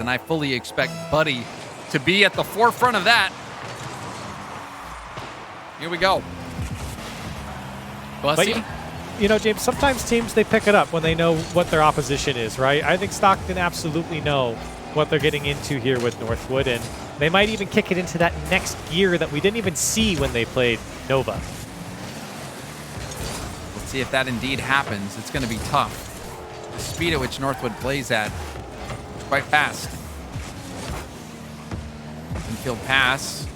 And I fully expect Buddy to be at the forefront of that. Here we go. Bussy. But you know, James, sometimes teams, they pick it up when they know what their opposition is, right? I think Stockton absolutely know what they're getting into here with Northwood, and they might even kick it into that next gear that we didn't even see when they played Nova. Let's see if that indeed happens. It's going to be tough. The speed at which Northwood plays at is quite fast. Infield pass.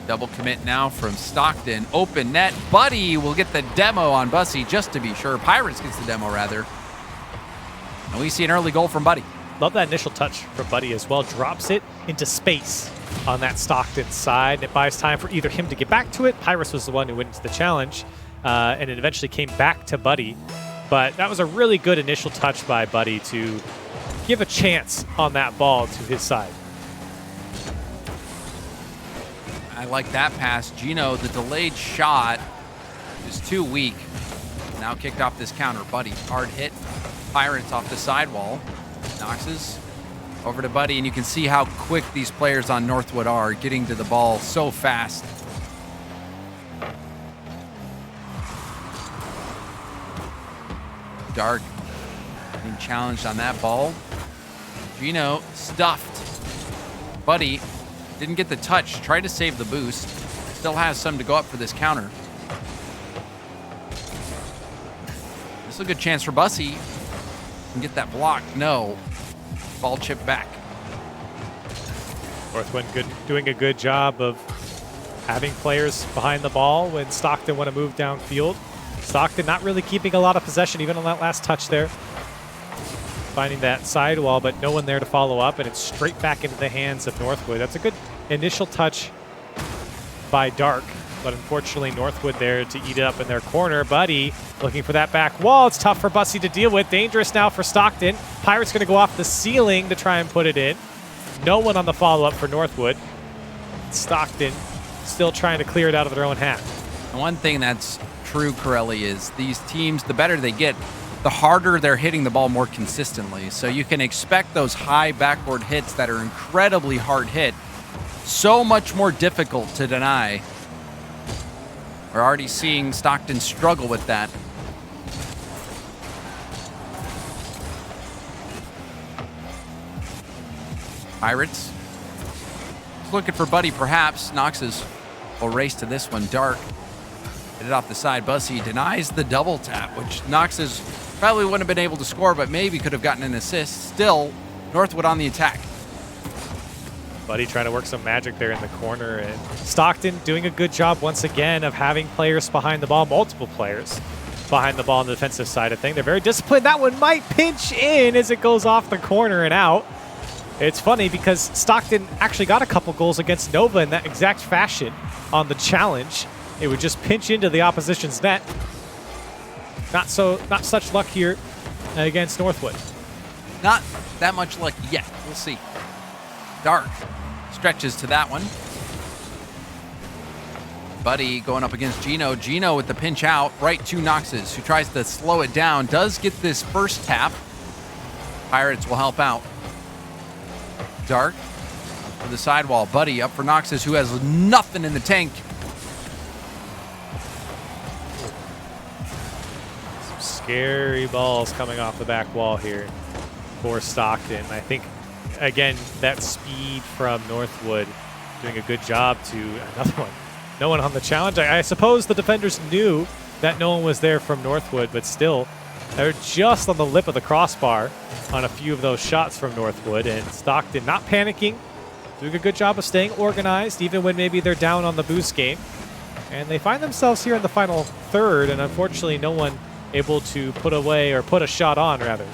Double commit now from Stockton. Open net. Buddy will get the demo on Bussy just to be sure. Pirates gets the demo, rather. And we see an early goal from Buddy. Love that initial touch from Buddy as well. Drops it into space on that Stockton side. It buys time for either him to get back to it. Pirates was the one who wins the challenge. And it eventually came back to Buddy. But that was a really good initial touch by Buddy to give a chance on that ball to his side. I like that pass. Gino, the delayed shot is too weak. Now kicked off this counter. Buddy, hard hit. Pirates off the sidewall. Knoxes over to Buddy, and you can see how quick these players on Northwood are, getting to the ball so fast. Dark being challenged on that ball. Gino stuffed. Buddy didn't get the touch, tried to save the boost. Still has some to go up for this counter. This is a good chance for Bussy. Can get that block. No. Ball chipped back. Northwood doing a good job of having players behind the ball when Stockton want to move downfield. Stockton not really keeping a lot of possession even on that last touch there. Finding that sidewall, but no one there to follow up, and it's straight back into the hands of Northwood. That's a good initial touch by Dark, but unfortunately Northwood there to eat it up in their corner. Buddy looking for that back wall. It's tough for Bussy to deal with. Dangerous now for Stockton. Pirates going to go off the ceiling to try and put it in. No one on the follow-up for Northwood. Stockton still trying to clear it out of their own half. And one thing that's true, Corelli, is these teams, the better they get, the harder they're hitting the ball more consistently. So you can expect those high backward hits that are incredibly hard hit, so much more difficult to deny. We're already seeing Stockton struggle with that. Pirates looking for Buddy, perhaps. Knoxes will race to this one. Dark hit it off the side. Bussy denies the double tap, which Knoxes probably wouldn't have been able to score, but maybe could have gotten an assist. Still, Northwood on the attack. Buddy trying to work some magic there in the corner, and Stockton doing a good job once again of having players behind the ball, multiple players behind the ball on the defensive side of things. They're very disciplined. That one might pinch in as it goes off the corner and out. It's funny because Stockton actually got a couple goals against Nova in that exact fashion on the challenge. It would just pinch into the opposition's net. Not such luck here against Northwood. Not that much luck yet. We'll see. Dark stretches to that one. Buddy going up against Gino. Gino with the pinch out right to Knoxes, who tries to slow it down. Does get this first tap. Pirates will help out. Dark to the sidewall. Buddy up for Knoxes, who has nothing in the tank. Some scary balls coming off the back wall here for Stockton. I think, again, that speed from Northwood doing a good job to another one. No one on the challenge. I suppose the defenders knew that no one was there from Northwood, but still, they're just on the lip of the crossbar on a few of those shots from Northwood, and Stockton not panicking, doing a good job of staying organized, even when maybe they're down on the boost game. And they find themselves here in the final third, and unfortunately no one able to put away, or put a shot on, rather.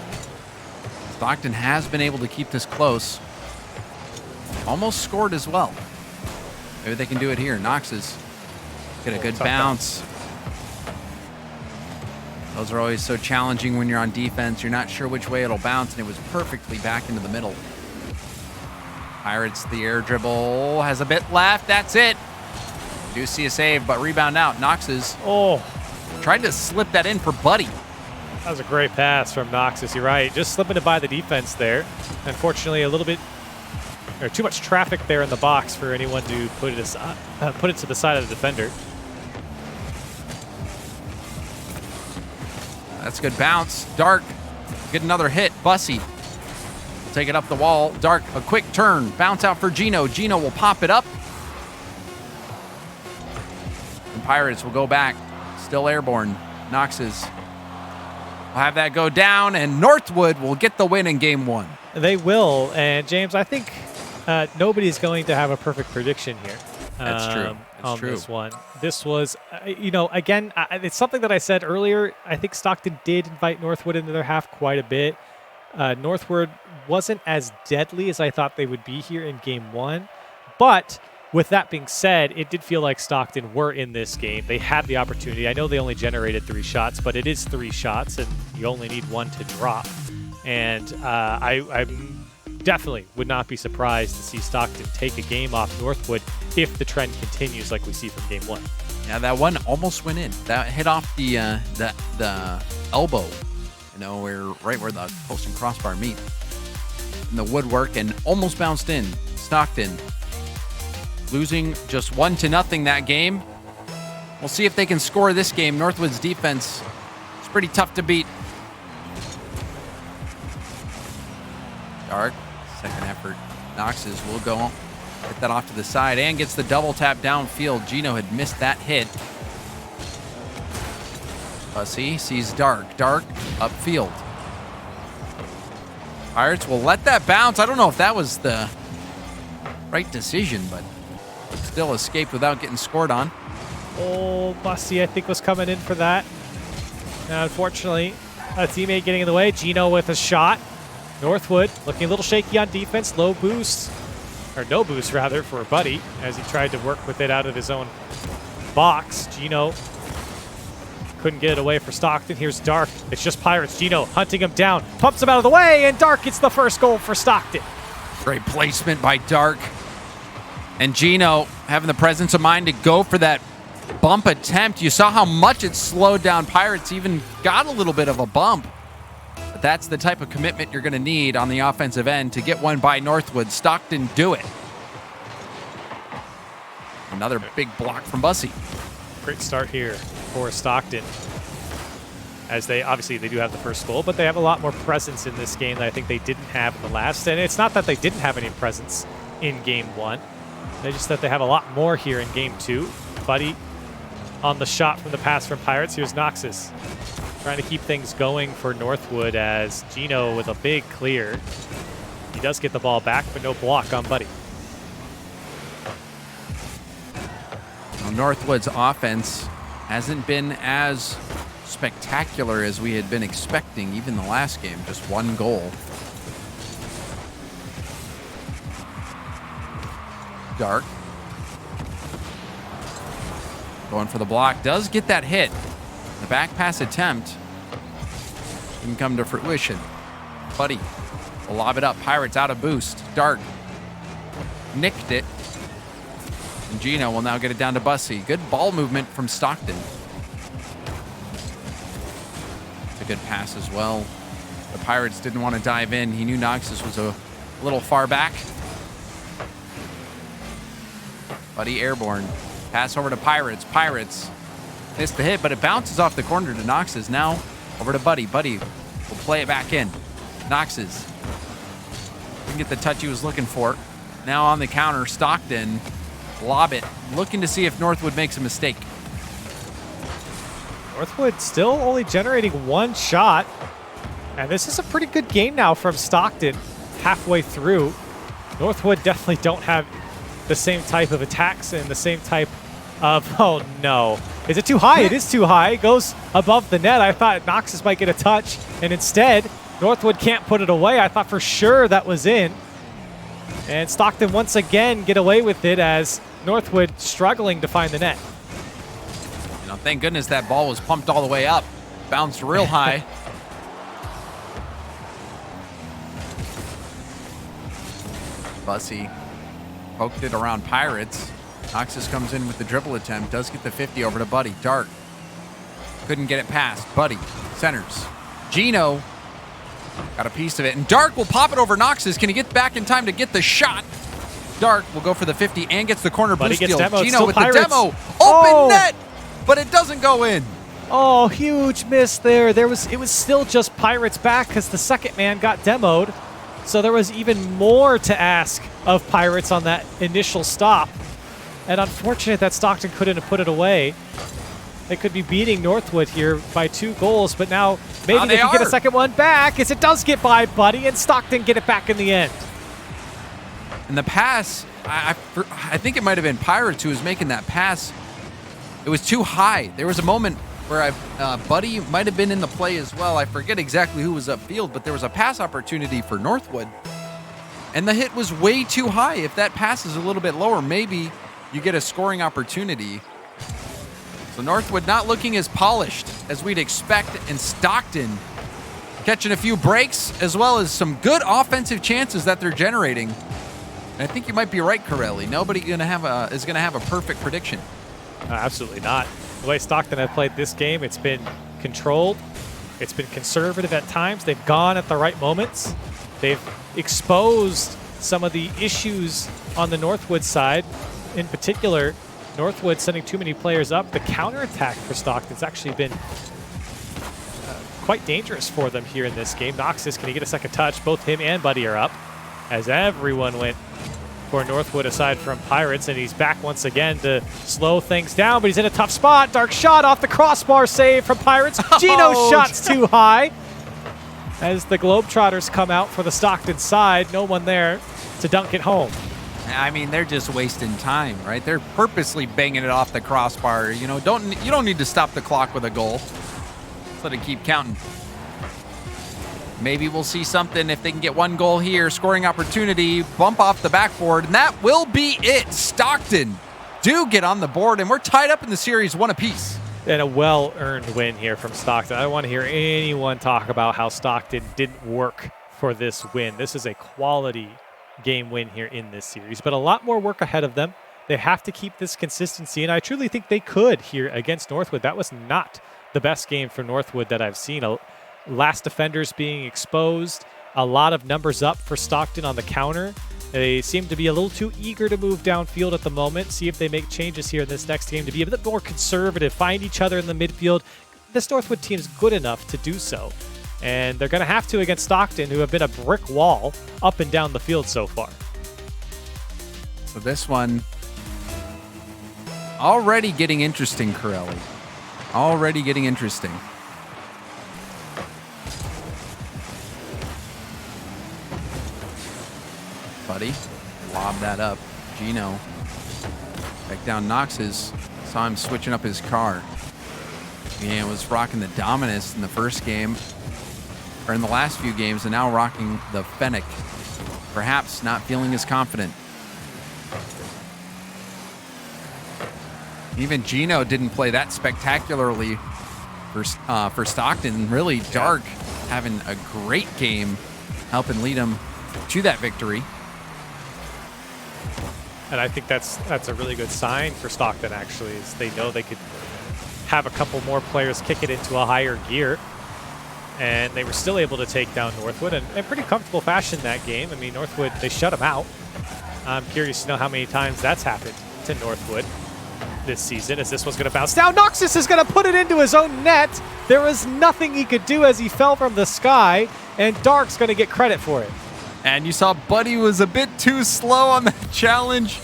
Stockton has been able to keep this close. Almost scored as well. Maybe they can do it here. Knoxes get a good bounce. Those are always so challenging when you're on defense. You're not sure which way it'll bounce, and it was perfectly back into the middle. Pirates, the air dribble, has a bit left. That's it. Do see a save, but rebound out. Knoxes tried to slip that in for Buddy. That was a great pass from Knoxes. You're right. Just slipping it by the defense there. Unfortunately, a little bit or too much traffic there in the box for anyone to put it aside, put it to the side of the defender. That's a good bounce. Dark, get another hit. Bussy, take it up the wall. Dark, a quick turn. Bounce out for Gino. Gino will pop it up. And Pirates will go back. Still airborne. Nox's will have that go down, and Northwood will get the win in game 1. They will, and James, I think nobody's going to have a perfect prediction here. That's true. On this one. This was, again, it's something that I said earlier. I think Stockton did invite Northwood into their half quite a bit. Northwood wasn't as deadly as I thought they would be here in game 1. But with that being said, it did feel like Stockton were in this game. They had the opportunity. I know they only generated 3 shots, but it is 3 shots, and you only need 1 to drop. And I definitely would not be surprised to see Stockton take a game off Northwood if the trend continues like we see from game 1. Yeah, that one almost went in. That hit off the elbow, right where the post and crossbar meet. In the woodwork, and almost bounced in. Stockton losing just 1-0 that game. We'll see if they can score this game. Northwood's defense is pretty tough to beat. Dark, second effort. Nox's will go get that off to the side and gets the double tap downfield. Gino had missed that hit. Bussy sees Dark. Dark upfield. Pirates will let that bounce. I don't know if that was the right decision, but still escaped without getting scored on. Oh, Bussy, I think, was coming in for that. And unfortunately, a teammate getting in the way. Gino with a shot. Northwood looking a little shaky on defense. Low boost, or no boost rather, for Buddy as he tried to work with it out of his own box. Gino couldn't get it away for Stockton. Here's Dark. It's just Pirates. Gino hunting him down. Pumps him out of the way, and Dark gets the first goal for Stockton. Great placement by Dark. And Gino having the presence of mind to go for that bump attempt. You saw how much it slowed down Pirates. Even got a little bit of a bump. But that's the type of commitment you're going to need on the offensive end to get one by Northwood. Stockton do it. Another big block from Bussy. Great start here for Stockton. As they do have the first goal, but they have a lot more presence in this game that I think they didn't have in the last. And it's not that they didn't have any presence in game 1. They just that they have a lot more here in game 2. Buddy on the shot from the pass from Pirates. Here's Nox's trying to keep things going for Northwood as Gino with a big clear. He does get the ball back, but no block on Buddy. Well, Northwood's offense hasn't been as spectacular as we had been expecting, even the last game. Just 1 goal. Dark. Going for the block. Does get that hit. The back pass attempt didn't come to fruition. Buddy will lob it up. Pirates out of boost. Dark nicked it. And Gino will now get it down to Bussy. Good ball movement from Stockton. It's a good pass as well. The Pirates didn't want to dive in. He knew Noxus was a little far back. Buddy airborne. Pass over to Pirates. Pirates missed the hit, but it bounces off the corner to Nox's. Now over to Buddy. Buddy will play it back in. Nox's didn't get the touch he was looking for. Now on the counter, Stockton lob it, looking to see if Northwood makes a mistake. Northwood still only generating 1 shot, and this is a pretty good game now from Stockton halfway through. Northwood definitely don't have the same type of attacks and the same type of, oh no. Is it too high? It is too high. It goes above the net. I thought Noxus might get a touch, and instead, Northwood can't put it away. I thought for sure that was in. And Stockton once again get away with it as Northwood struggling to find the net. Thank goodness that ball was pumped all the way up. Bounced real high. Bussy poked it around Pirates. Noxus comes in with the dribble attempt. Does get the 50 over to Buddy. Dark. Couldn't get it past. Buddy centers. Gino got a piece of it. And Dark will pop it over Noxus. Can he get back in time to get the shot? Dark will go for the 50 and gets the corner Buddy blue gets steal. demoed. Gino Still with Pirates. the demo. Open Oh! net, but it doesn't go in. Oh, huge miss there. It was still just Pirates back because the second man got demoed. So there was even more to ask of Pirates on that initial stop. And unfortunate that Stockton couldn't have put it away. They could be beating Northwood here by 2 goals, but now maybe they can get a second one back as it does get by Buddy, and Stockton get it back in the end. And the pass, I think it might have been Pirates who was making that pass. It was too high. There was a moment where Buddy might have been in the play as well. I forget exactly who was upfield, but there was a pass opportunity for Northwood. And the hit was way too high. If that pass is a little bit lower, maybe you get a scoring opportunity. So Northwood not looking as polished as we'd expect, and Stockton catching a few breaks as well as some good offensive chances that they're generating. And I think you might be right, Corelli. Nobody is gonna have a perfect prediction. Absolutely not. The way Stockton have played this game, it's been controlled. It's been conservative at times. They've gone at the right moments. They've exposed some of the issues on the Northwood side. In particular, Northwood sending too many players up. The counterattack for Stockton's actually been quite dangerous for them here in this game. Noxus, can he get a second touch? Both him and Buddy are up as everyone went for Northwood aside from Pirates, and he's back once again to slow things down, but he's in a tough spot. Dark shot off the crossbar save from Pirates. Gino shot's too high as the Globetrotters come out for the Stockton side. No one there to dunk it home. I mean, they're just wasting time, right? They're purposely banging it off the crossbar. You know, you don't need to stop the clock with a goal. Just let it keep counting. Maybe we'll see something if they can get 1 goal here. Scoring opportunity, bump off the backboard, and that will be it. Stockton do get on the board, and we're tied up in the series 1 apiece. And a well-earned win here from Stockton. I don't want to hear anyone talk about how Stockton didn't work for this win. This is a quality game win here in this series, but a lot more work ahead of them. They have to keep this consistency, and I truly think they could here against Northwood. That was not the best game for Northwood that I've seen. Last defenders being exposed, a lot of numbers up for Stockton on the counter. They seem to be a little too eager to move downfield at the moment. See if they make changes here in this next game to be a bit more conservative, find each other in the midfield. This Northwood team is good enough to do so. And they're going to have to against Stockton, who have been a brick wall up and down the field so far. So this one already getting interesting, Corelli. Already getting interesting. Buddy, lob that up. Gino back down Knox's. Saw him switching up his car. Yeah, was rocking the Dominus in the first game, or in the last few games, and now rocking the Fennec. Perhaps not feeling as confident. Even Gino didn't play that spectacularly for Stockton. Really, Dark having a great game, helping lead him to that victory. And I think that's a really good sign for Stockton, actually, is they know they could have a couple more players kick it into a higher gear. And they were still able to take down Northwood in pretty comfortable fashion that game. I mean, Northwood, they shut them out. I'm curious to know how many times that's happened to Northwood this season, as this one's going to bounce down. Noxus is going to put it into his own net. There was nothing he could do as he fell from the sky, and Dark's going to get credit for it. And you saw Buddy was a bit too slow on that challenge,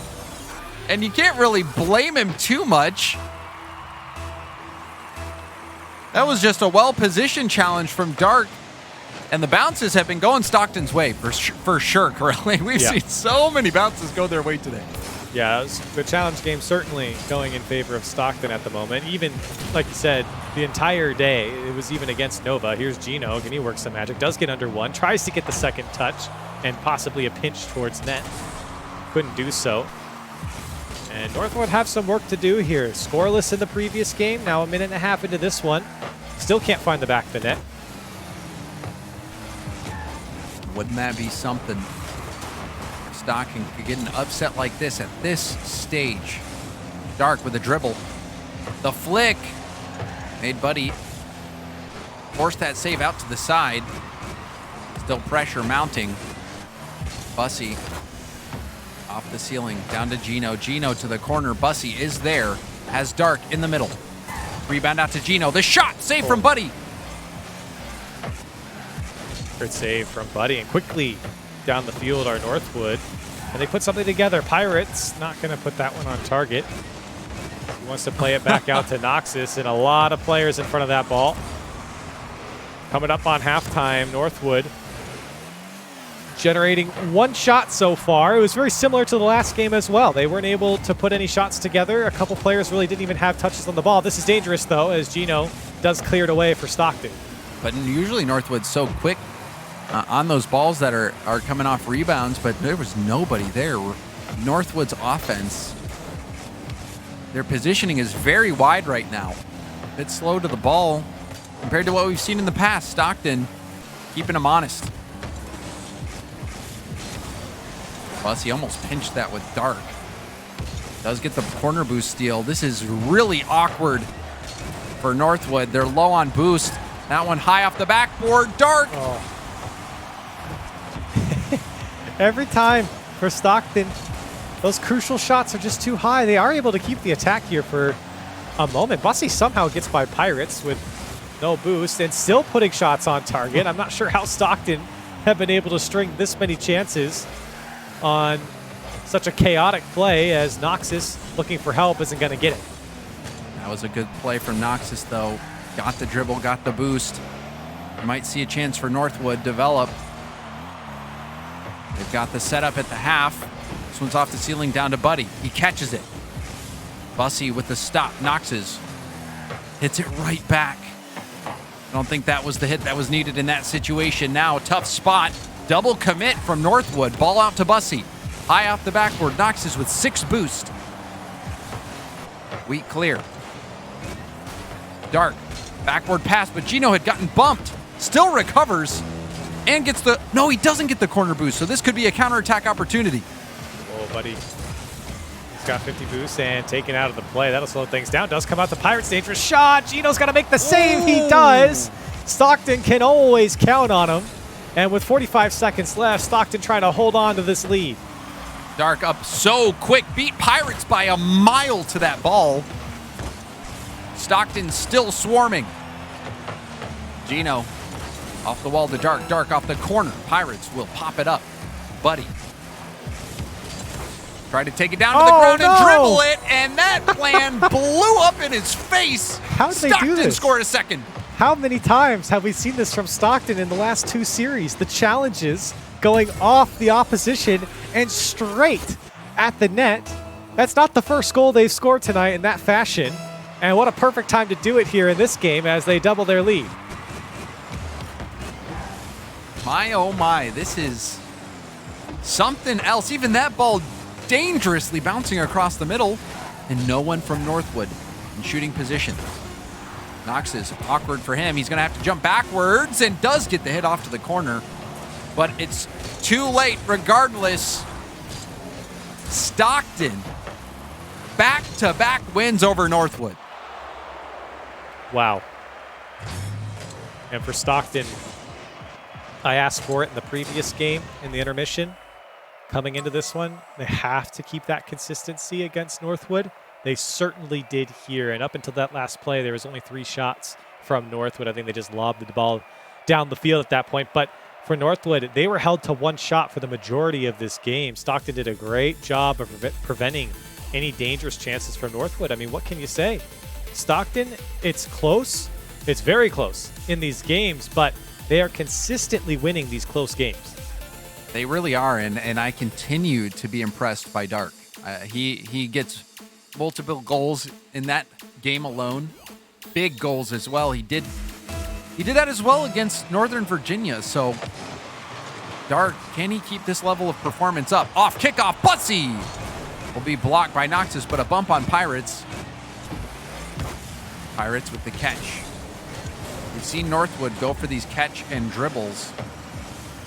and you can't really blame him too much. That was just a well-positioned challenge from Dark, and the bounces have been going Stockton's way for sure, Corelli. We've seen so many bounces go their way today. Yeah, the challenge game certainly going in favor of Stockton at the moment. Even, like you said, the entire day, it was even against Nova. Here's Gino. Can he work some magic? Does get under 1. Tries to get the second touch and possibly a pinch towards net. Couldn't do so. And Northwood have some work to do here. Scoreless in the previous game. Now a minute and a half into this one. Still can't find the back of the net. Wouldn't that be something? Stockton could get an upset like this at this stage. Dark with a dribble. The flick made Buddy force that save out to the side. Still pressure mounting. Bussy Off the ceiling, down to Gino. Gino to the corner. Bussy is there. Has Dark in the middle. Rebound out to Gino. The shot, save from Buddy. Good save from Buddy, and quickly down the field are Northwood. And they put something together. Pirates not going to put that one on target. He wants to play it back out to Noxus, and a lot of players in front of that ball. Coming up on halftime, Northwood generating one shot so far. It was very similar to the last game as well. They weren't able to put any shots together. A couple players really didn't even have touches on the ball. This is dangerous, though, as Gino does clear it away for Stockton. But usually Northwood's so quick on those balls that are coming off rebounds, but there was nobody there. Northwood's offense, their positioning is very wide right now. A bit slow to the ball compared to what we've seen in the past. Stockton keeping them honest. Bussy almost pinched that with Dark. Does get the corner boost steal. This is really awkward for Northwood. They're low on boost. That one high off the backboard. Dark. Oh. Every time for Stockton, those crucial shots are just too high. They are able to keep the attack here for a moment. Bussy somehow gets by Pirates with no boost and still putting shots on target. I'm not sure how Stockton have been able to string this many chances on such a chaotic play, as Noxus looking for help isn't going to get it. That was a good play from Noxus, though. Got the dribble, got the boost. You might see a chance for Northwood develop. They've got the setup at the half. This one's off the ceiling down to Buddy. He catches it. Bussy with the stop. Noxus hits it right back. I don't think that was the hit that was needed in that situation. Now, tough spot. Double commit from Northwood. Ball out to Bussy. High off the backboard. Noxus with 6 boost. Weak clear. Dark. Backward pass, but Gino had gotten bumped. Still recovers and gets the... No, he doesn't get the corner boost, so this could be a counterattack opportunity. Whoa, buddy. He's got 50 boosts and taken out of the play. That'll slow things down. Does come out the Pirates. Dangerous shot. Gino's got to make the save. Ooh. He does. Stockton can always count on him. And with 45 seconds left, Stockton trying to hold on to this lead. Dark up so quick. Beat Pirates by a mile to that ball. Stockton still swarming. Gino off the wall to Dark. Dark off the corner. Pirates will pop it up. Buddy. Tried to take it down to the ground and dribble it, and that plan blew up in his face. How did they do this? Stockton scored a second. How many times have we seen this from Stockton in the last 2 series? The challenges going off the opposition and straight at the net. That's not the first goal they've scored tonight in that fashion. And what a perfect time to do it here in this game as they double their lead. My, oh my, this is something else. Even that ball dangerously bouncing across the middle, and no one from Northwood in shooting position. Knox is awkward for him. He's going to have to jump backwards and does get the hit off to the corner, but it's too late regardless. Stockton, back-to-back wins over Northwood. Wow. And for Stockton, I asked for it in the previous game in the intermission. Coming into this one, they have to keep that consistency against Northwood. They certainly did here. And up until that last play, there was only 3 shots from Northwood. I think they just lobbed the ball down the field at that point. But for Northwood, they were held to 1 shot for the majority of this game. Stockton did a great job of preventing any dangerous chances from Northwood. I mean, what can you say? Stockton, it's close. It's very close in these games, but they are consistently winning these close games. They really are, and I continue to be impressed by Dark. He gets multiple goals in that game alone, big goals as well. He did that as well against Northern Virginia. So Dark, can he keep this level of performance up? Off kickoff, Bussy will be blocked by Noxus, but a bump on Pirates. Pirates with the catch. We've seen Northwood go for these catch and dribbles.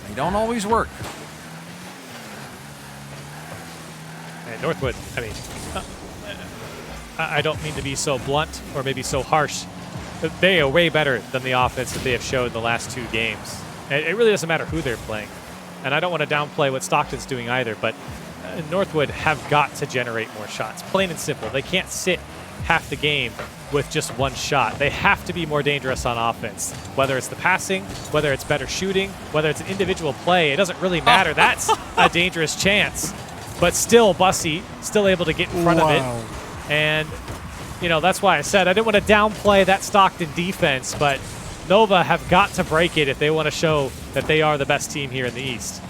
They don't always work. And Northwood, I mean, I don't mean to be so blunt or maybe so harsh, but they are way better than the offense that they have showed in the last 2 games. It really doesn't matter who they're playing. And I don't want to downplay what Stockton's doing either, but Northwood have got to generate more shots, plain and simple. They can't sit half the game with just one shot. They have to be more dangerous on offense, whether it's the passing, whether it's better shooting, whether it's an individual play. It doesn't really matter. That's a dangerous chance. But still, Bussy still able to get in front of it. And, you know, that's why I said I didn't want to downplay that Stockton defense, but Nova have got to break it if they want to show that they are the best team here in the East.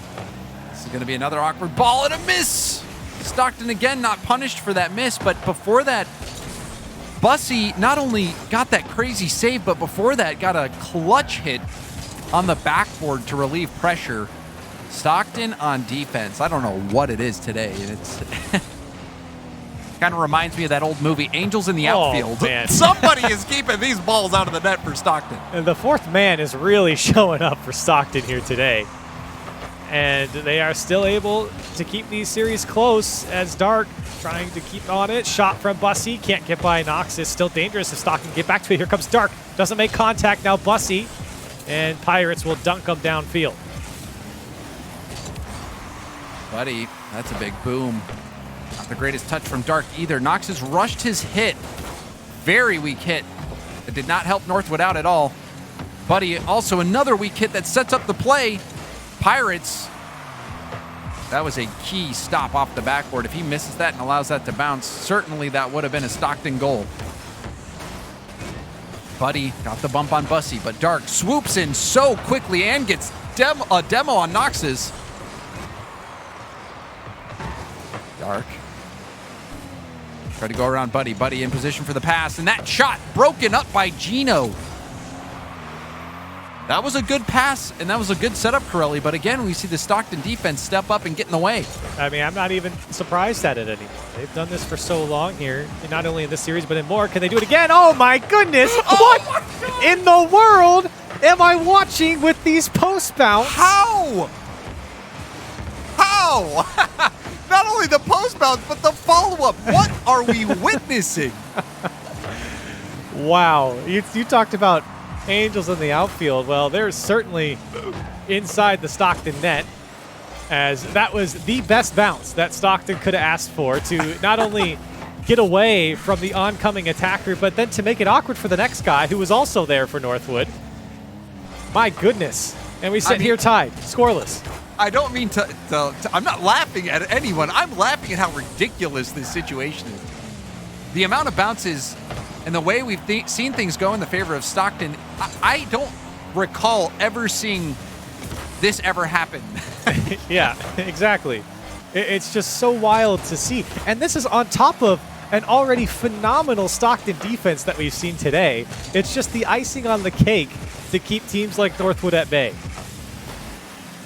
This is going to be another awkward ball and a miss. Stockton again not punished for that miss, but before that, Bussy not only got that crazy save, but before that got a clutch hit on the backboard to relieve pressure. Stockton on defense, I don't know what it is today. It's kind of reminds me of that old movie, Angels in the Outfield. Man. Somebody is keeping these balls out of the net for Stockton. And the fourth man is really showing up for Stockton here today. And they are still able to keep these series close as Dark trying to keep on it. Shot from Bussy, can't get by Knox. It's still dangerous if Stockton get back to it. Here comes Dark, doesn't make contact. Now Bussy, and Pirates will dunk them downfield. Buddy, that's a big boom. Not the greatest touch from Dark either. Knox has rushed his hit. Very weak hit. It did not help Northwood out at all. Buddy, also another weak hit that sets up the play. Pirates, that was a key stop off the backboard. If he misses that and allows that to bounce, certainly that would have been a Stockton goal. Buddy got the bump on Bussy, but Dark swoops in so quickly and gets a demo on Knox's. Dark. Try to go around Buddy. Buddy in position for the pass, and that shot broken up by Gino. That was a good pass, and that was a good setup, Corelli. But again, we see the Stockton defense step up and get in the way. I mean, I'm not even surprised at it anymore. They've done this for so long here, and not only in this series, but in more. Can they do it again? Oh, my goodness. What in the world am I watching with these post bounce? How? Not only the post bounce, but the follow-up. What are we witnessing? Wow. You talked about Angels in the outfield. Well, they're certainly inside the Stockton net, as that was the best bounce that Stockton could have asked for to not only get away from the oncoming attacker, but then to make it awkward for the next guy who was also there for Northwood. My goodness. And we sit here tied, scoreless. I don't mean to I'm not laughing at anyone. I'm laughing at how ridiculous this situation is. The amount of bounces and the way we've seen things go in the favor of Stockton, I don't recall ever seeing this ever happen. Yeah, exactly. It's just so wild to see. And this is on top of an already phenomenal Stockton defense that we've seen today. It's just the icing on the cake to keep teams like Northwood at bay.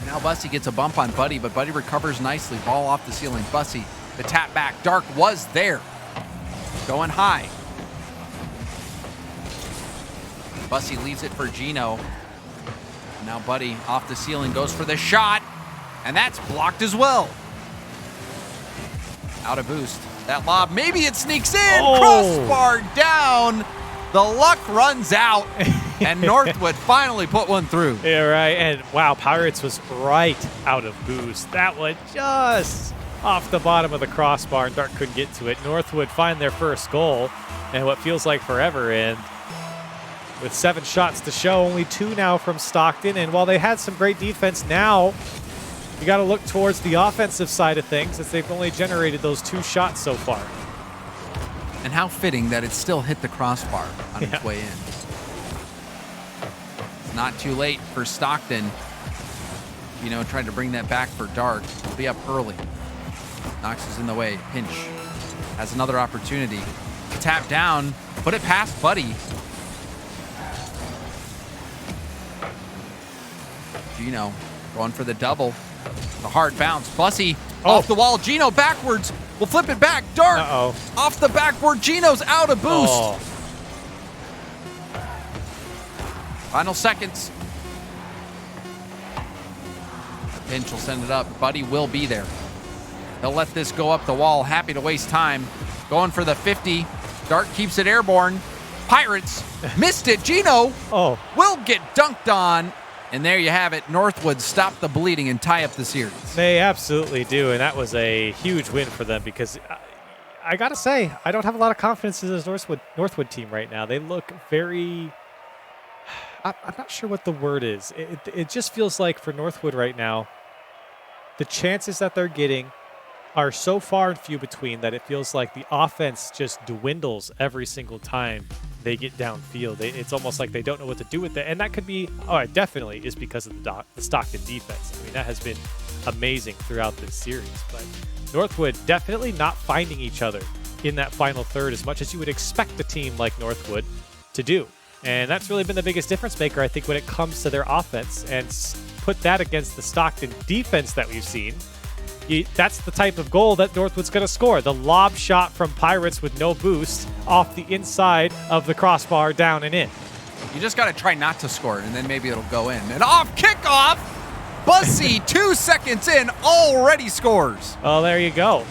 Now Bussy gets a bump on Buddy, but Buddy recovers nicely. Ball off the ceiling. Bussy, the tap back. Dark was there. Going high. Bussy leaves it for Gino. Now Buddy off the ceiling goes for the shot, and that's blocked as well. Out of boost. That lob, maybe it sneaks in. Oh. Crossbar down. The luck runs out, and Northwood finally put one through. Yeah, right. And wow, Pirates was right out of boost. That one just off the bottom of the crossbar, and Dark couldn't get to it. Northwood find their first goal, and what feels like forever. And with 7 shots to show, only 2 now from Stockton. And while they had some great defense, now you got to look towards the offensive side of things, as they've only generated those 2 shots so far. And how fitting that it still hit the crossbar on its way in. It's not too late for Stockton. You know, trying to bring that back for Dark. He'll be up early. Knox is in the way. Pinch has another opportunity. Tap down. Put it past Buddy. Gino going for the double. The hard bounce. Bussy off the wall. Gino backwards. We'll flip it back. Dark off the backboard. Gino's out of boost. Oh. Final seconds. Pinch will send it up. Buddy will be there. He'll let this go up the wall. Happy to waste time. Going for the 50. Dark keeps it airborne. Pirates missed it. Gino will get dunked on. And there you have it. Northwood stop the bleeding and tie up the series. They absolutely do, and that was a huge win for them because I got to say, I don't have a lot of confidence in this Northwood team right now. They look very... I'm not sure what the word is. It just feels like for Northwood right now, the chances that they're getting are so far and few between that it feels like the offense just dwindles every single time they get downfield. It's almost like they don't know what to do with it. And that could be, it definitely is because of the Stockton defense. I mean, that has been amazing throughout this series. But Northwood definitely not finding each other in that final third as much as you would expect a team like Northwood to do. And that's really been the biggest difference maker, I think, when it comes to their offense. And put that against the Stockton defense that we've seen. That's the type of goal that Northwood's going to score. The lob shot from Pirates with no boost off the inside of the crossbar, down and in. You just got to try not to score, and then maybe it'll go in. And off kickoff, Bussy, 2 seconds in, already scores. Oh, there you go.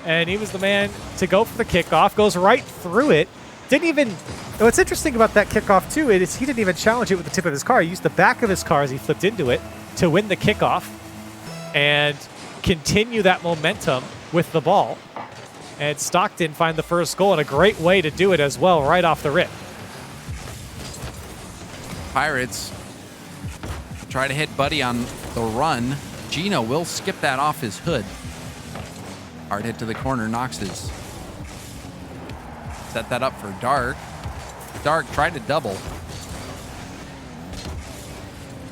And he was the man to go for the kickoff, goes right through it. Didn't even... What's interesting about that kickoff, too, is he didn't even challenge it with the tip of his car. He used the back of his car as he flipped into it to win the kickoff and continue that momentum with the ball. And Stockton find the first goal, and a great way to do it as well, right off the rip. Pirates try to hit Buddy on the run. Gino will skip that off his hood. Hard hit to the corner. Knox's set that up for Dark. Dark tried to double.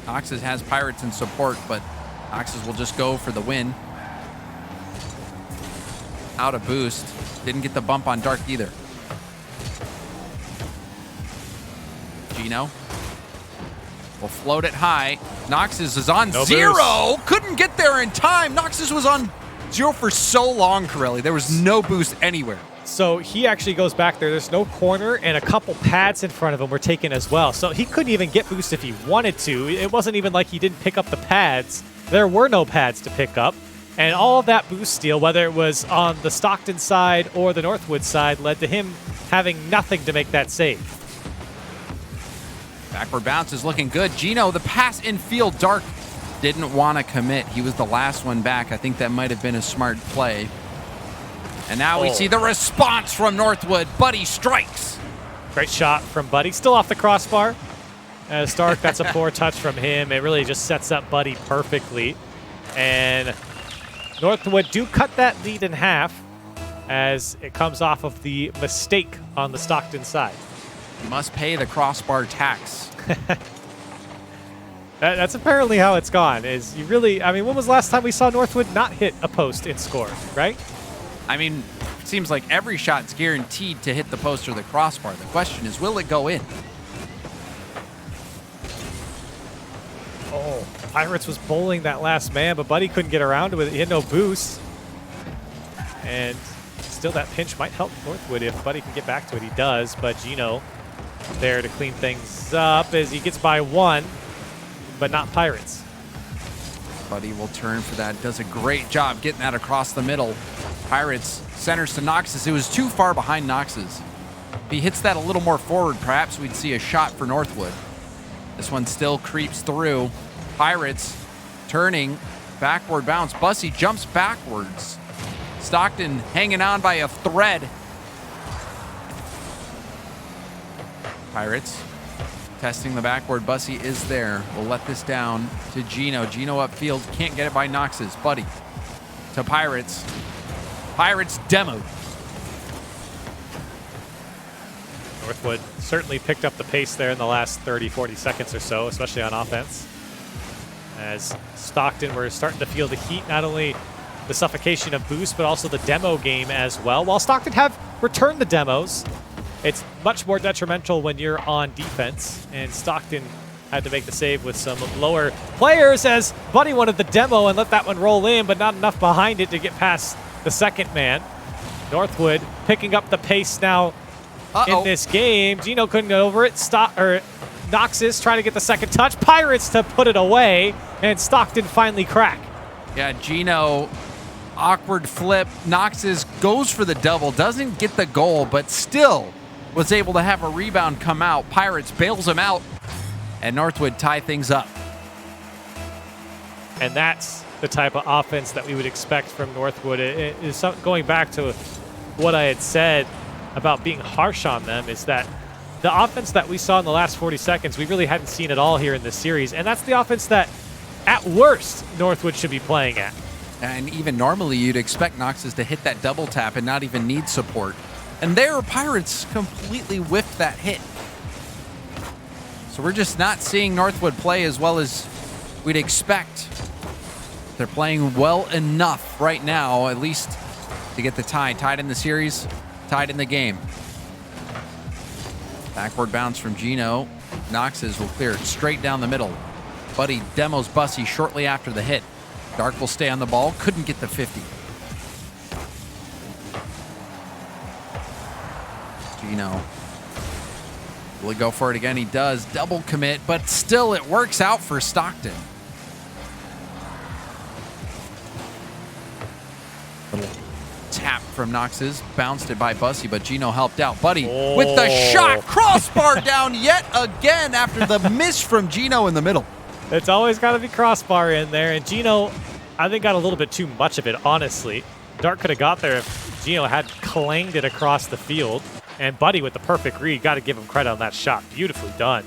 Knox's has Pirates in support, but Knox's will just go for the win. Out of boost. Didn't get the bump on Dark either. Gino will float it high. Knox's is on zero. Boost. Couldn't get there in time. Knox's was on zero for so long, Corelli. There was no boost anywhere. So he actually goes back there. There's no corner, and a couple pads in front of him were taken as well. So he couldn't even get boost if he wanted to. It wasn't even like he didn't pick up the pads. There were no pads to pick up. And all of that boost steal, whether it was on the Stockton side or the Northwood side, led to him having nothing to make that save. Backward bounce is looking good. Gino, the pass infield. Dark didn't want to commit. He was the last one back. I think that might have been a smart play. And now we see the response from Northwood. Buddy strikes. Great shot from Buddy. Still off the crossbar. As Stark, that's a poor touch from him. It really just sets up Buddy perfectly. And Northwood do cut that lead in half as it comes off of the mistake on the Stockton side. You must pay the crossbar tax. That's apparently how it's gone. Is you really? I mean, when was the last time we saw Northwood not hit a post and score? Right? I mean, it seems like every shot's guaranteed to hit the post or the crossbar. The question is, will it go in? Oh, Pirates was bowling that last man, but Buddy couldn't get around to it. He had no boost. And still that pinch might help Northwood if Buddy can get back to it. He does, but Gino there to clean things up as he gets by one, but not Pirates. Buddy will turn for that. Does a great job getting that across the middle. Pirates centers to Knox's. It was too far behind Knox's. If he hits that a little more forward, perhaps we'd see a shot for Northwood. This one still creeps through. Pirates turning, backward bounce. Bussy jumps backwards. Stockton hanging on by a thread. Pirates testing the backward. Bussy is there. We'll let this down to Gino. Gino upfield. Can't get it by Knox's. Buddy to Pirates. Pirates demoed. Northwood certainly picked up the pace there in the last 30, 40 seconds or so, especially on offense. As Stockton were starting to feel the heat, not only the suffocation of boost, but also the demo game as well. While Stockton have returned the demos, it's much more detrimental when you're on defense, and Stockton had to make the save with some lower players as Buddy wanted the demo and let that one roll in, but not enough behind it to get past the second man. Northwood picking up the pace now in this game. Gino couldn't get over it. Knox's trying to get the second touch. Pirates to put it away, and Stockton finally crack. Yeah, Gino, awkward flip. Knox's goes for the double, doesn't get the goal, but still was able to have a rebound come out. Pirates bails him out, and Northwood tie things up. And that's the type of offense that we would expect from Northwood. It is going back to what I had said about being harsh on them, is that the offense that we saw in the last 40 seconds, we really hadn't seen it all here in this series. And that's the offense that, at worst, Northwood should be playing at. And even normally, you'd expect Noxus to hit that double tap and not even need support. And there, Pirates completely whiffed that hit. So we're just not seeing Northwood play as well as we'd expect. They're playing well enough right now, at least to get the tie. Tied in the series, tied in the game. Backward bounce from Gino. Noxus will clear it straight down the middle. Buddy demos Bussy shortly after the hit. Dark will stay on the ball. Couldn't get the 50. Gino. Will he go for it again? He does. Double commit, but still it works out for Stockton. Little tap from Noxus. Bounced it by Bussy, but Gino helped out. Buddy with the shot. Crossbar down yet again after the miss from Gino in the middle. It's always got to be crossbar in there. And Gino, I think, got a little bit too much of it, honestly. Dark could have got there if Gino had clanged it across the field. And Buddy with the perfect read. Got to give him credit on that shot. Beautifully done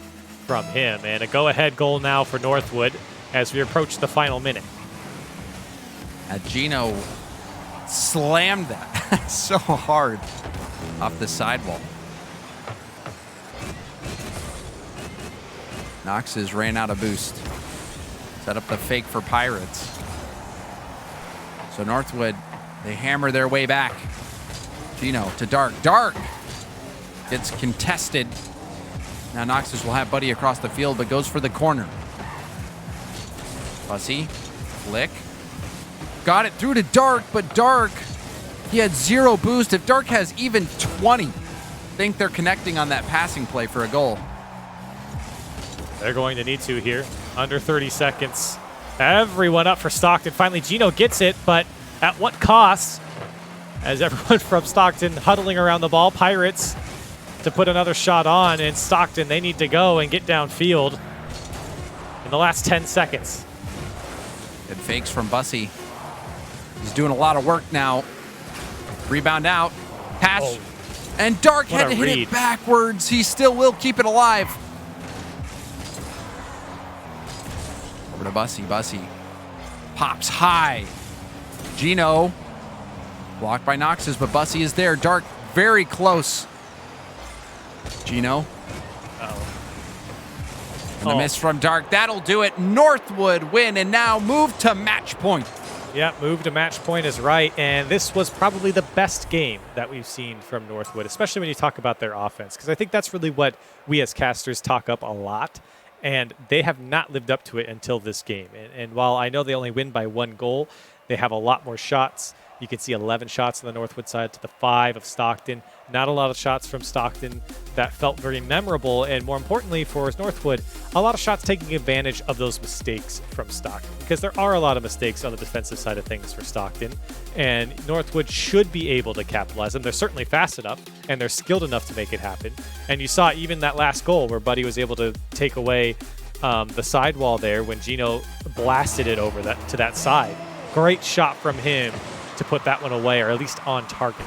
from him. And a go-ahead goal now for Northwood as we approach the final minute. Gino slammed that so hard off the sidewall. Noxus ran out of boost. Set up the fake for Pirates. So Northwood, they hammer their way back. Gino to Dark. Dark gets contested. Now Noxus will have Buddy across the field, but goes for the corner. Bussy, flick. Got it through to Dark, but Dark, he had 0 boost. If Dark has even 20, I think they're connecting on that passing play for a goal. They're going to need to here. Under 30 seconds. Everyone up for Stockton. Finally, Gino gets it, but at what cost? As everyone from Stockton huddling around the ball. Pirates to put another shot on, and Stockton, they need to go and get downfield in the last 10 seconds. Good fakes from Bussy. He's doing a lot of work now. Rebound out. Pass. And Dark had to hit it backwards. He still will keep it alive. Over to Bussy. Bussy pops high. Gino blocked by Noxus, but Bussy is there. Dark very close. Gino. And the miss from Dark. That'll do it. Northwood win and now move to match point. Yeah, move to match point is right. And this was probably the best game that we've seen from Northwood, especially when you talk about their offense, because I think that's really what we as casters talk up a lot. And they have not lived up to it until this game. And while I know they only win by 1 goal, they have a lot more shots. You can see 11 shots on the Northwood side to the 5 of Stockton. Not a lot of shots from Stockton that felt very memorable. And more importantly for Northwood, a lot of shots taking advantage of those mistakes from Stockton. Because there are a lot of mistakes on the defensive side of things for Stockton. And Northwood should be able to capitalize them. They're certainly fast enough, and they're skilled enough to make it happen. And you saw even that last goal where Buddy was able to take away the sidewall there when Gino blasted it over to that side. Great shot from him to put that one away, or at least on target.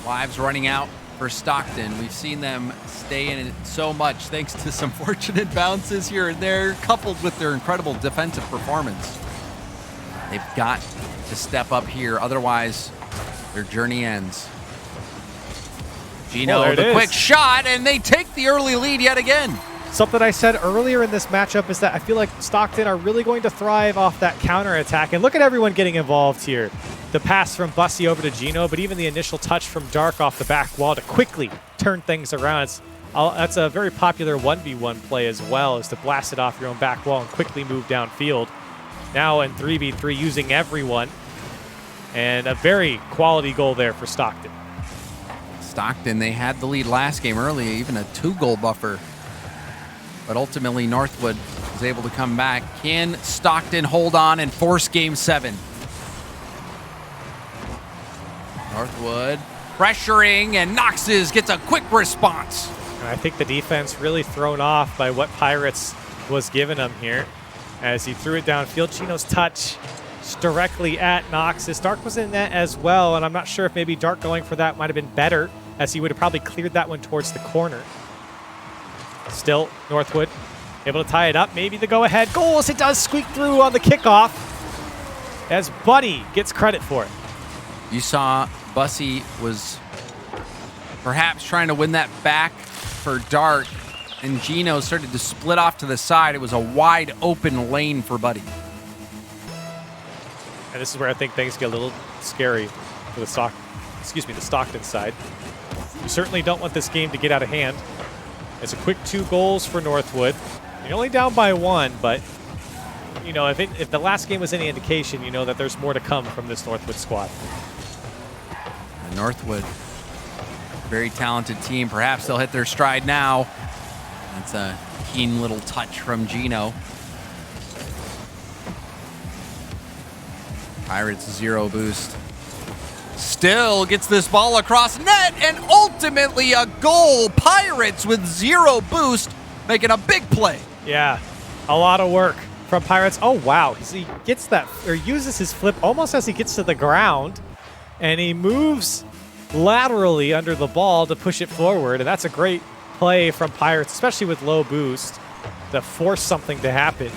Lives running out for Stockton. We've seen them stay in it so much thanks to some fortunate bounces here and there, coupled with their incredible defensive performance. They've got to step up here, otherwise their journey ends. Gino, the quick shot, and they take the early lead yet again. Something I said earlier in this matchup is that I feel like Stockton are really going to thrive off that counterattack. And look at everyone getting involved here. The pass from Bussy over to Gino, but even the initial touch from Dark off the back wall to quickly turn things around. That's a very popular 1v1 play as well, is to blast it off your own back wall and quickly move downfield. Now in 3v3 using everyone. And a very quality goal there for Stockton. Stockton, they had the lead last game early, even a 2-goal buffer. But ultimately, Northwood was able to come back. Can Stockton hold on and force Game 7? Northwood pressuring, and Noxus gets a quick response. And I think the defense really thrown off by what Pirates was giving them here. as he threw it downfield. Gino's touch directly at Noxus. Dark was in that as well, and I'm not sure if maybe Dark going for that might have been better, as he would have probably cleared that one towards the corner. Still, Northwood able to tie it up. Maybe the go-ahead goal, as it does squeak through on the kickoff, as Buddy gets credit for it. You saw Bussy was perhaps trying to win that back for Dark, and Gino started to split off to the side. It was a wide open lane for Buddy. And this is where I think things get a little scary for the Stockton side. You certainly don't want this game to get out of hand. It's a quick 2 goals for Northwood. You're only down by 1, but you know, if the last game was any indication, you know that there's more to come from this Northwood squad. And Northwood, very talented team. Perhaps they'll hit their stride now. That's a keen little touch from Gino. Pirates 0 boost. Still gets this ball across net, and ultimately a goal. Pirates with 0 boost, making a big play. Yeah, a lot of work from Pirates. Oh, wow. He gets that, or uses his flip almost as he gets to the ground, and he moves laterally under the ball to push it forward, and that's a great play from Pirates, especially with low boost, to force something to happen.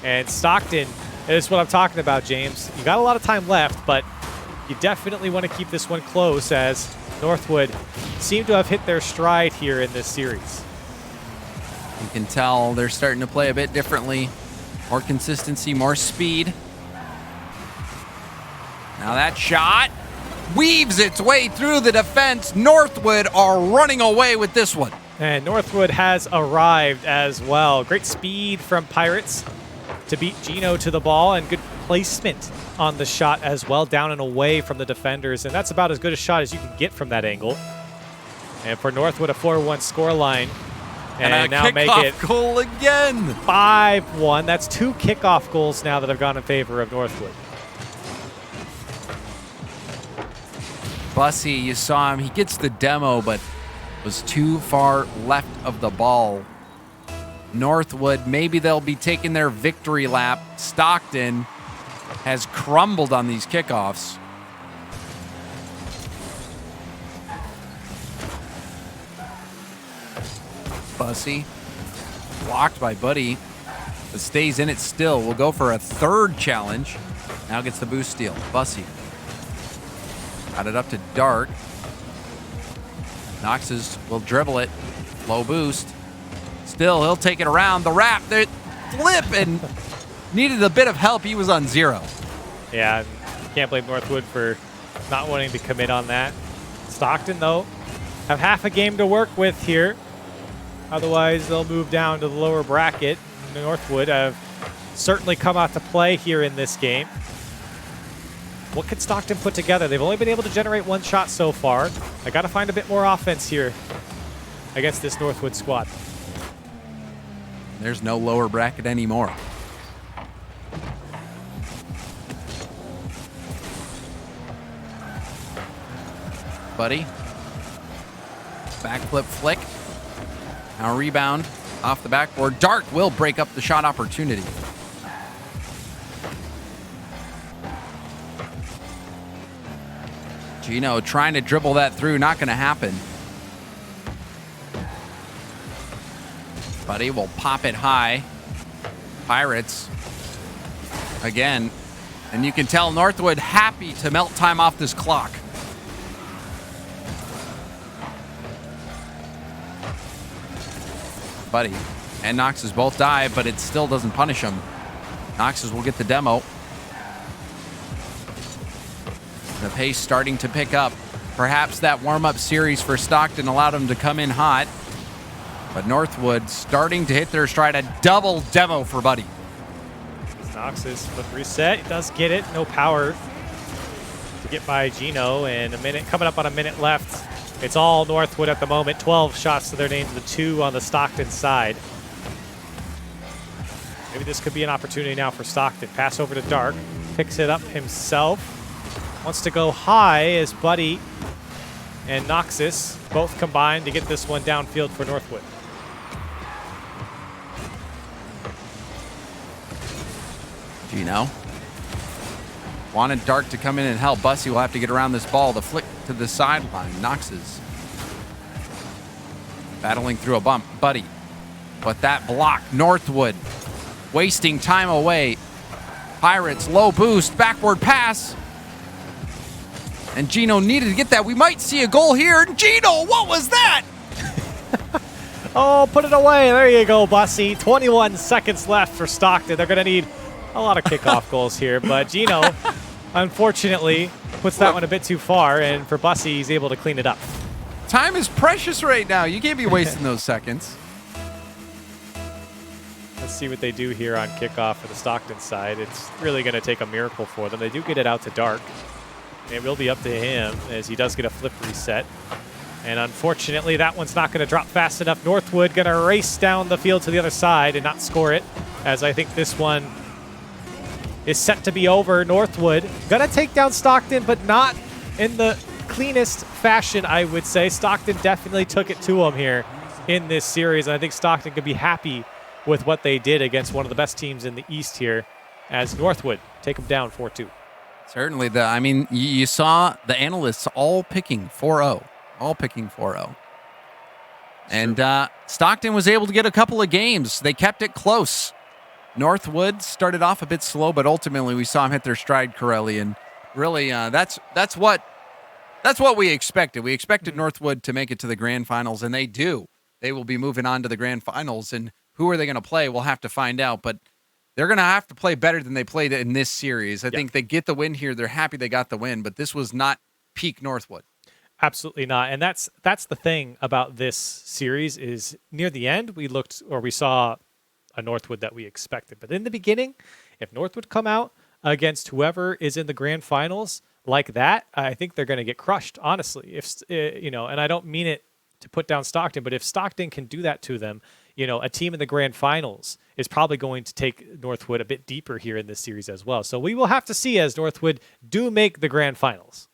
And Stockton is what I'm talking about, James. You got a lot of time left, but you definitely want to keep this one close, as Northwood seem to have hit their stride here in this series. You can tell they're starting to play a bit differently. More consistency, more speed. Now that shot weaves its way through the defense. Northwood are running away with this one. And Northwood has arrived as well. Great speed from Pirates to beat Gino to the ball, and good placement on the shot as well, down and away from the defenders. And that's about as good a shot as you can get from that angle. And for Northwood, a 4-1 scoreline. And now make it goal again. 5-1. That's 2 kickoff goals now that have gone in favor of Northwood. Bussy, you saw him. He gets the demo, but was too far left of the ball. Northwood, maybe they'll be taking their victory lap. Stockton has crumbled on these kickoffs. Bussy, blocked by Buddy, but stays in it still. Will go for a 3rd challenge. Now gets the boost steal. Bussy got it up to Dark. Noxus will dribble it. Low boost. Still, he'll take it around. The wrap, the flip, and needed a bit of help. He was on 0. Yeah, can't blame Northwood for not wanting to commit on that. Stockton, though, have half a game to work with here. Otherwise, they'll move down to the lower bracket. Northwood have certainly come out to play here in this game. What could Stockton put together? They've only been able to generate 1 shot so far. I got to find a bit more offense here against this Northwood squad. There's no lower bracket anymore. Buddy. Backflip flick. Now rebound off the backboard. Dark will break up the shot opportunity. Gino trying to dribble that through. Not going to happen. Buddy will pop it high. Pirates again. And you can tell Northwood happy to melt time off this clock. Buddy and Noxus both dive, but it still doesn't punish him. Noxus will get the demo. The pace starting to pick up. Perhaps that warm-up series for Stockton allowed him to come in hot. But Northwood starting to hit their stride. A double demo for Buddy. Noxus flip reset. He does get it. No power to get by Gino. And coming up on a minute left. It's all Northwood at the moment. 12 shots to their name to the 2 on the Stockton side. Maybe this could be an opportunity now for Stockton. Pass over to Dark. Picks it up himself. Wants to go high as Buddy and Noxus both combine to get this one downfield for Northwood. know. Wanted Dark to come in and help. Bussy will have to get around this ball. The flick to the sideline. Knoxes battling through a bump. Buddy. But that block. Northwood wasting time away. Pirates, low boost. Backward pass. And Gino needed to get that. We might see a goal here. Gino, what was that? Oh, put it away. There you go, Bussy. 21 seconds left for Stockton. They're going to need a lot of kickoff goals here. But Gino, unfortunately, puts that one a bit too far. And for Bussy, he's able to clean it up. Time is precious right now. You can't be wasting those seconds. Let's see what they do here on kickoff for the Stockton side. It's really going to take a miracle for them. They do get it out to Dark. It will be up to him as he does get a flip reset. And unfortunately, that one's not going to drop fast enough. Northwood going to race down the field to the other side and not score it, as I think this one is set to be over. Northwood going to take down Stockton, but not in the cleanest fashion, I would say. Stockton definitely took it to him here in this series, and I think Stockton could be happy with what they did against one of the best teams in the East here, as Northwood take them down 4-2. Certainly. You saw the analysts all picking 4-0. All picking 4-0. And Stockton was able to get a couple of games. They kept it close. Northwood started off a bit slow, but ultimately we saw them hit their stride, Corelli. And really, that's what we expected. We expected Northwood to make it to the grand finals, and they do. They will be moving on to the grand finals. And who are they going to play? We'll have to find out. But they're going to have to play better than they played in this series. I think they get the win here. They're happy they got the win, but this was not peak Northwood. Absolutely not. And that's the thing about this series is near the end, we saw a Northwood that we expected. But in the beginning, if Northwood come out against whoever is in the grand finals like that, I think they're going to get crushed, honestly. And I don't mean it to put down Stockton, but if Stockton can do that to them, a team in the grand finals is probably going to take Northwood a bit deeper here in this series as well. So we will have to see as Northwood do make the grand finals.